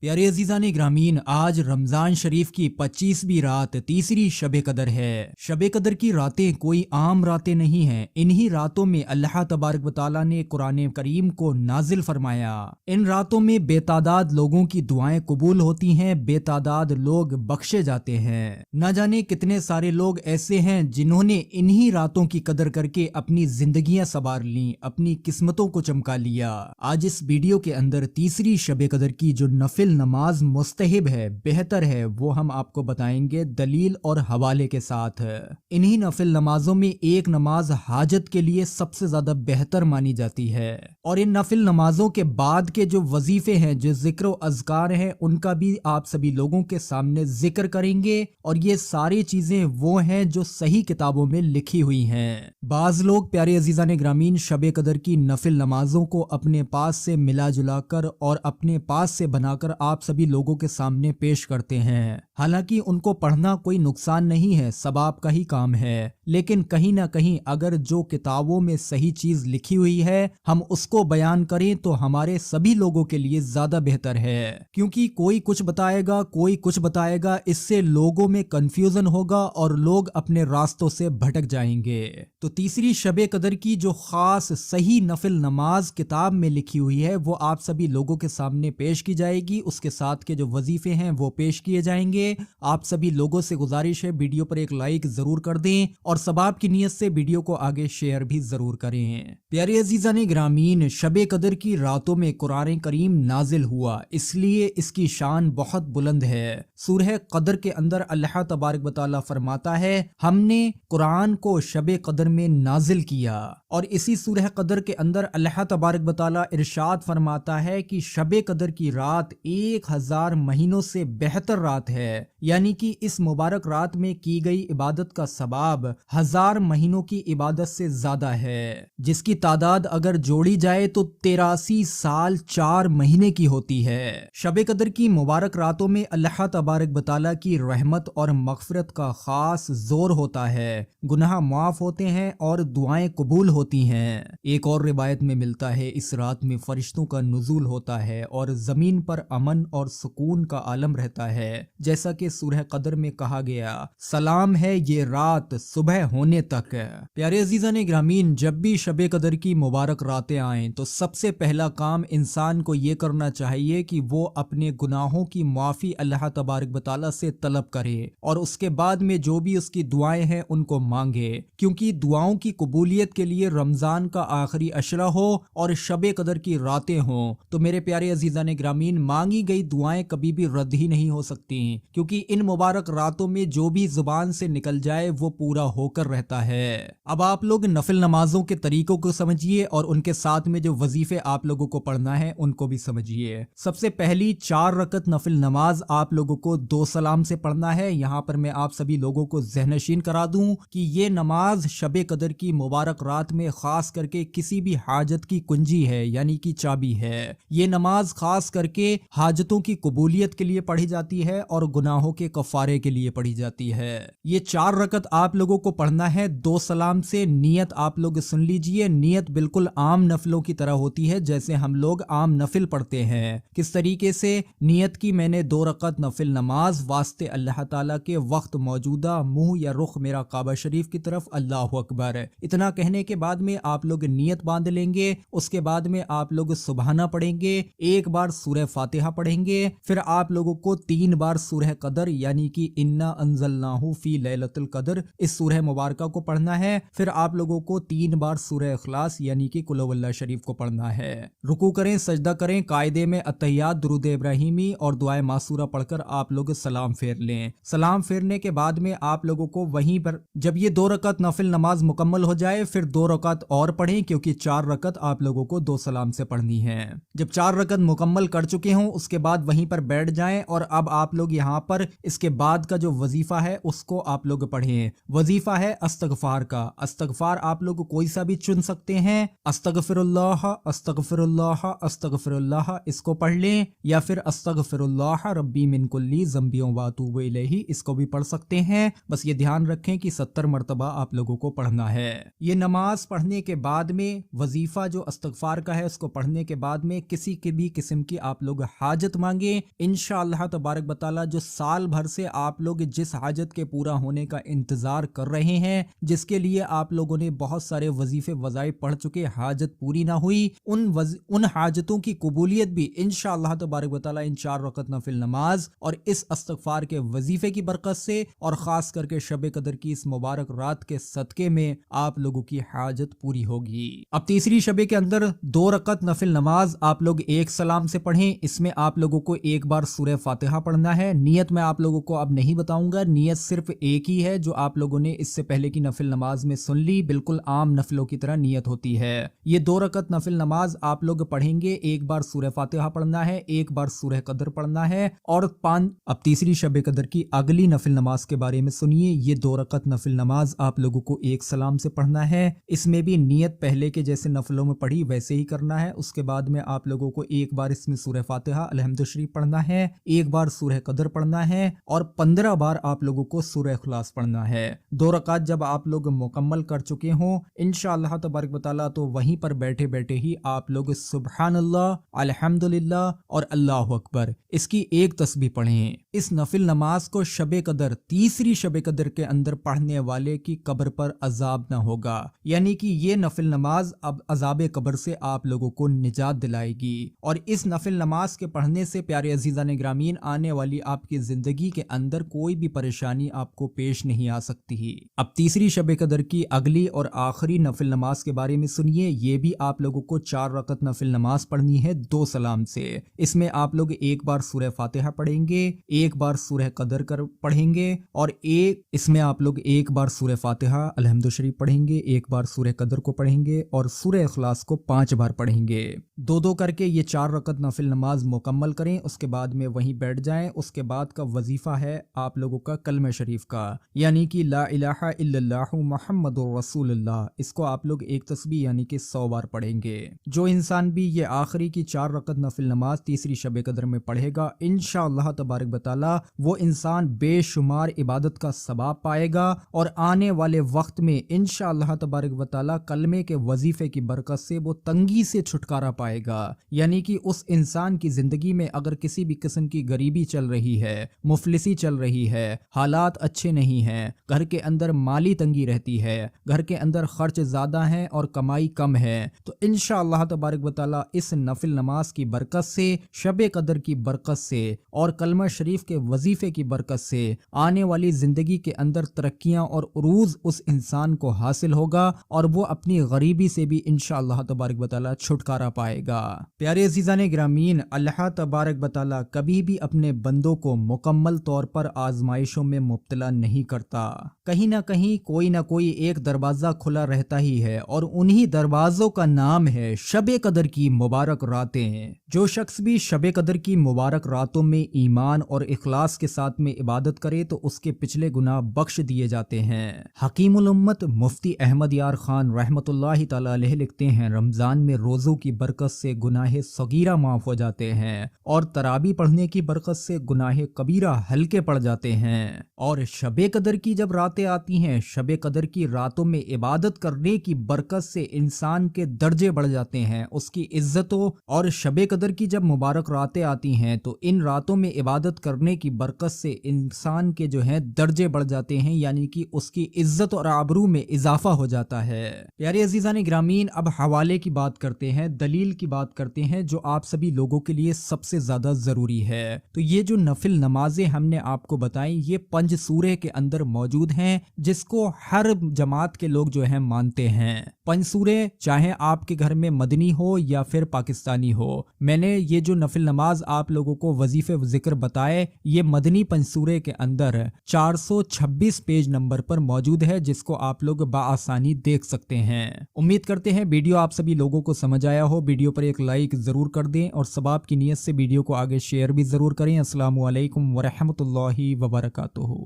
प्यारे अजीज़ान ग्रामीन, आज रमज़ान शरीफ की 25वीं रात तीसरी शब कदर है। शब कदर की रातें कोई आम रातें नहीं हैं। इन्हीं रातों में अल्लाह तबारक व तआला ने कुरान करीम को नाजिल फरमाया। इन रातों में बेतादाद लोगों की दुआएं कबूल होती हैं, बेतादाद लोग बख्शे जाते हैं। न जाने कितने सारे लोग ऐसे हैं जिन्होंने इन्हीं रातों की कदर करके अपनी जिंदगियां संवार लीं, अपनी किस्मतों को चमका लिया। आज इस वीडियो के अंदर तीसरी शब कदर की जो नफिल नमाज मुस्तहिब है, बेहतर है, वो हम आपको बताएंगे दलील और हवाले के साथ। इन्हीं नफिल नमाजों में एक नमाज हाजत के लिए सबसे ज्यादा बेहतर मानी जाती है। और इन नफिल नमाजों के बाद के जो वजीफे हैं, जो जिक्र अज़कार हैं, उनका भी आप सभी लोगों के सामने जिक्र करेंगे। और ये सारी चीजें वो हैं जो सही किताबों में लिखी हुई हैं। बाज लोग प्यारे अजीज़ान ग्रामीन शब कदर की नफिल नमाजों को अपने पास से मिला जुला कर और अपने पास से बनाकर आप सभी लोगों के सामने पेश करते हैं। हालांकि उनको पढ़ना कोई नुकसान नहीं है, सवाब का ही काम है। लेकिन कहीं ना कहीं अगर जो किताबों में सही चीज लिखी हुई है हम उसको बयान करें तो हमारे सभी लोगों के लिए ज्यादा बेहतर है। क्योंकि कोई कुछ बताएगा, कोई कुछ बताएगा, इससे लोगों में कंफ्यूजन होगा और लोग अपने रास्तों से भटक जाएंगे। तो तीसरी शब कदर की जो खास सही नफिल नमाज किताब में लिखी हुई है वो आप सभी लोगों के सामने पेश की जाएगी। उसके साथ के जो वजीफे हैं वो पेश किए जाएंगे। आप सभी लोगों से गुजारिश है वीडियो पर एक लाइक जरूर कर दें और सवाब की नीयत से वीडियो को आगे शेयर भी जरूर करें। प्यारे अजीज़ान ग्रामीन, शब कदर की रातों में कुरान करीम नाजिल हुआ, इसलिए इसकी शान बहुत बुलंद है। सूरह कदर के अंदर अल्लाह तबारक व तआला फरमाता है, हमने कुरान को शब कदर में नाजिल किया। और इसी सूरह कदर के अंदर अल्लाह तबारक व तआला इरशाद फरमाता है कि शब कदर की रात 1000 महीनों से बेहतर रात है। यानी कि इस मुबारक रात में की गई इबादत का सवाब 1000 महीनों की इबादत से ज्यादा है, जिसकी तादाद अगर जोड़ी जाए तो 83 साल 4 महीने की होती है। शब कदर की मुबारक रातों में अल्लाह तबारक व तआला की रहमत और मगफिरत का खास जोर होता है। गुनाह माफ होते हैं और दुआएं कबूल होती हैं। एक और रिवायत में मिलता है इस रात में फरिश्तों का नुज़ूल होता है और जमीन पर अमन और सुकून का आलम रहता है। जैसा कि सूरह कदर में कहा गया, सलाम है ये रात सुबह होने तक। प्यारे अजीज़ान ग्रामीन, जब भी शब कदर की मुबारक रातें आएं तो सबसे पहला काम इंसान को ये करना चाहिए कि वो अपने गुनाहों की माफ़ी अल्लाह तबारक व तआला से तलब करे और उसके बाद में जो भी उसकी दुआएं हैं उनको मांगे। क्योंकि दुआओं की कबूलियत के लिए रमज़ान का आखिरी अशरा हो और शब कदर की रातें हों तो मेरे प्यारे अजीज़ान ग्रामीन, मांगी गई दुआएं कभी भी रद्द ही नहीं हो सकती। क्योंकि इन मुबारक रातों में जो भी जुबान से निकल जाए वो पूरा होकर रहता है। अब आप लोग नफिल नमाजों के तरीकों को समझिए और उनके साथ में जो वजीफे आप लोगों को पढ़ना है उनको भी समझिए। सबसे पहली 4 रकत नफिल नमाज आप लोगों को 2 सलाम से पढ़ना है। यहाँ पर मैं आप सभी लोगों को ज़हनशीन करा दूं कि ये नमाज शब कदर की मुबारक रात में खास करके किसी भी हाजत की कुंजी है, यानी कि चाबी है। ये नमाज खास करके हाजतों की कबूलियत के लिए पढ़ी जाती है और गुनाहों के कफारे के लिए पढ़ी जाती है। ये 4 रकत आप लोगों को पढ़ना है 2 सलाम से। नियत आप लोग सुन लीजिए, नियत बिल्कुल आम नफलों की तरह होती है जैसे हम लोग आम नफिल पढ़ते हैं। किस तरीके से नियत की, मैंने 2 रकत नफिल नमाज वास्ते अल्लाह ताला के वक्त मौजूदा मुंह या रुख मेरा काबा शरीफ की तरफ, अल्लाह अकबर। इतना कहने के बाद में आप लोग नियत बांध लेंगे। उसके बाद में आप लोग सुबहाना पढ़ेंगे, एक बार सूरह फातिहा पढ़ेंगे, फिर आप लोगों को 3 बार सूरह कदर यानी कि इन्ना अंज़लनाहु फी लैलतुल कदर इस सूरह मुबारका को पढ़ना है। फिर आप लोगों को 3 बार सूरह इखलास यानी कि कुल हुवल्लाह शरीफ को पढ़ना है। रुकू करें, सजदा करें, कायदे में अत्तहियात, दुरूद इब्राहिमी और दुआए मासूरा पढ़कर आप लोग सलाम फेर लें। सलाम फेरने के बाद में आप लोगों को वहीं पर जब ये 2 रकत नफिल नमाज मुकम्मल हो जाए फिर 2 रकत और पढ़ें, क्योंकि 4 रकत आप लोगों को 2 सलाम से पढ़नी है। जब 4 रकत मुकम्मल कर चुके हों उसके बाद वहीं पर बैठ जाएं और अब आप लोग यहाँ पर इसके बाद का जो वजीफा है उसको आप लोग पढ़ें। वजीफा वजीफा है अस्तगफार का। अस्तगफार आप लोग कोई सा भी चुन सकते हैं, अस्तगफिरुल्लाह अस्तगफिरुल्लाह अस्तगफिरुल्लाह इसको पढ़ लें, या फिर अस्तगफिरुल्लाह रब्बी मिन कुल्ली ज़ंबियों व अतूबु इलैही इसको भी पढ़ सकते हैं। बस ये ध्यान रखें कि 70 मरतबा आप लोगों को पढ़ना है। ये नमाज पढ़ने के बाद में वजीफा जो अस्तगफार का है उसको पढ़ने के बाद में किसी के भी किस्म की आप लोग हाजत मांगे, इंशाअल्लाह तबारक व तआला जो साल भर से आप लोग जिस हाजत के पूरा होने का इंतजार कर रहे हैं, जिसके लिए आप लोगों ने बहुत सारे वजीफे वज़ाइफ पढ़ चुके, हाजत पूरी ना हुई, उन हाजतों की कबूलियत भी इंशाअल्लाह तबारक व तआला इन 4 रकत नफिल नमाज और इस अस्तगफार के वजीफे की बरकत से और खास करके शब कदर की इस मुबारक रात के सदके में आप लोगों की हाजत पूरी होगी। अब तीसरी शबे के अंदर 2 रकत नफिल नमाज आप लोग एक सलाम से पढ़ें। इसमें आप लोगों को एक बार सूरह फातिहा पढ़ना है। नियत मैं आप लोगों को अब नहीं बताऊंगा, नियत सिर्फ एक ही है जो आप लोगों ने इससे पहले की नफिल नमाज में सुन ली, बिल्कुल आम नफिलों की तरह नियत होती है। ये 2 रकत नफिल नमाज आप लोग पढ़ेंगे, एक बार सूरह फातिहा पढ़ना है, एक बार सूरह कदर पढ़ना है और 5। अब तीसरी शब कदर की अगली नफिल नमाज के बारे में सुनिए। ये 2 रकत नफिल नमाज आप लोगों को एक सलाम से पढ़ना है। इसमें भी नियत पहले के जैसे नफलों में पढ़ी वैसे ही करना है। उसके बाद में आप लोगों को एक बार इसमें सूरह फातिहा अलहम्दु शरीफ पढ़ना है, एक बार सूरह कदर पढ़ना है और 15 बार आप लोगों को सूरह इखलास पढ़ना है। 2 रकात जब आप लोग मुकम्मल कर चुके हों इंशाअल्लाह तबारक व तआला तो वहीं पर बैठे बैठे ही आप लोग सुब्हानल्लाह, अल्हम्दुलिल्लाह और अल्लाहु अकबर इसकी एक तस्बीह पढ़ें। इस नफिल नमाज को शबे कदर, तीसरी शबे कदर के अंदर पढ़ने वाले की कब्र पर अजाब न होगा, यानी कि ये नफिल नमाज अब अजाब कब्र से आप लोगों को निजात दिलाएगी। और इस नफिल नमाज के पढ़ने से प्यारे अजीज़ान ग्रामीन आने वाली आपकी जिंदगी के अंदर कोई भी परेशानी आपको पेश नहीं आ सकती। अब तीसरी शबे कदर की अगली और आखिरी नफिल नमाज के बारे में सुनिए। ये भी आप लोगों को 4 रकत नफिल नमाज पढ़नी है 2 सलाम से। इसमें आप लोग एक बार सूरह फातिहा पढ़ेंगे, एक बार सूरह कदर कर पढ़ेंगे और इसमें आप लोग एक बार सूरह फातिहा अलहम्दु शरीफ पढ़ेंगे, एक बार सूरह कदर को पढ़ेंगे और सूरह इखलास को 5 बार पढ़ेंगे। 2-2 करके ये 4 रकत नफिल नमाज मुकम्मल करें, उसके बाद में वहीं बैठ जाएं। उसके बाद का वजीफा है आप लोगों का कलमा शरीफ का, यानी कि ला इलाहा इल्लल्लाहु मुहम्मदुर रसूलुल्लाह। इसको आप लोग एक तस्बीह यानी कि 100 बार पढ़ेंगे। जो इंसान भी ये आखिरी की 4 रकत नफिल नमाज तीसरी शब कदर में पढ़ेगा इंशाअल्लाह तबारक व तआला वो इंसान बेशुमार इबादत का सवाब पाएगा और आने वाले वक्त में इंशाअल्लाह तबारक व तआला कलमे के वजीफे की बरकत से वो तंगी से छुटकारा पाएगा। यानी कि उस इंसान की जिंदगी में अगर किसी भी किस्म की गरीबी चल रही है, मुफलिसी चल रही है, हालात अच्छे नहीं हैं, घर के अंदर माली तंगी रहती है, घर के अंदर खर्च ज्यादा है और कमाई कम है, तो इंशाअल्लाह तबारक व तआला इस नफिल नमाज की बरकत से, शबे कदर की बरकत से और कलमा शरीफ के वजीफे की बरकत से आने वाली जिंदगी के अंदर तरक्कियां और उरूज उस इंसान को हासिल होगा और वो अपनी गरीबी से भी इंशाअल्लाह तबारक व तआला छुटकारा पाएगा। प्यारे अज़ीज़ान ग्रामीन, अल्लाह तबारक व तआला कभी भी अपने बंदों को मुकम्मल तौर पर आजमाइशों में मुब्तला नहीं करता। कहीं ना कोई एक दरवाजा खुला रहता ही है और उन्हीं दरवाजों का नाम है शबे कदर की मुबारक रातें। जो शख्स भी शबे कदर की मुबारक रातों में ईमान और इखलास के साथ में इबादत करे तो उसके पिछले गुनाह बख्श दिए जाते हैं। हकीमुल उम्मत मुफ्ती अहमद यार खान रहमतुल्लाहि तआला अलैह लिखते हैं, रमजान में रोजों की बरकत से गुनाह सगीरा माफ हो जाते हैं और तराबी पढ़ने की बरकत से गुनाह कबीरा हल्के पड़ जाते हैं। और शबे कदर की जब रातें आती हैं, शबे कदर की रातों में इबादत करने की बरकत से इंसान के दर्जे बढ़ जाते हैं, उसकी इज्जतों। और शबे कदर की जब मुबारक रातें आती हैं तो इन रातों में इबादत करने की बरकत से इंसान के जो है दर्जे बढ़ जाते हैं, यानी कि उसकी इज्जत और आबरू में इजाफा हो जाता है। प्यारे अजीज़ान ग्रामीन, अब हवाले की बात करते हैं, दलील की बात करते हैं जो आप सभी लोगों के लिए सबसे ज्यादा जरूरी है। तो ये जो नफिल नमाजें हमने आपको बताई ये पंज सूरे के अंदर मौजूद हैं, जिसको हर जमात के लोग जो है मानते हैं। पंज सूरे चाहे आपके घर में मदनी हो या फिर पाकिस्तानी हो, मैंने ये जो नफिल नमाज आप लोगों को वजीफे जिक्र बताए ये मदनी पंसूरे के अंदर 426 पेज नंबर पर मौजूद है, जिसको आप लोग बाआसानी देख सकते हैं। उम्मीद करते हैं वीडियो आप सभी लोगों को समझ आया हो। वीडियो पर एक लाइक जरूर कर दें और सवाब की नीयत से वीडियो को आगे शेयर भी जरूर करें। अस्सलामु अलैकुम वरहमतुल्लाहि वबरकातुहू।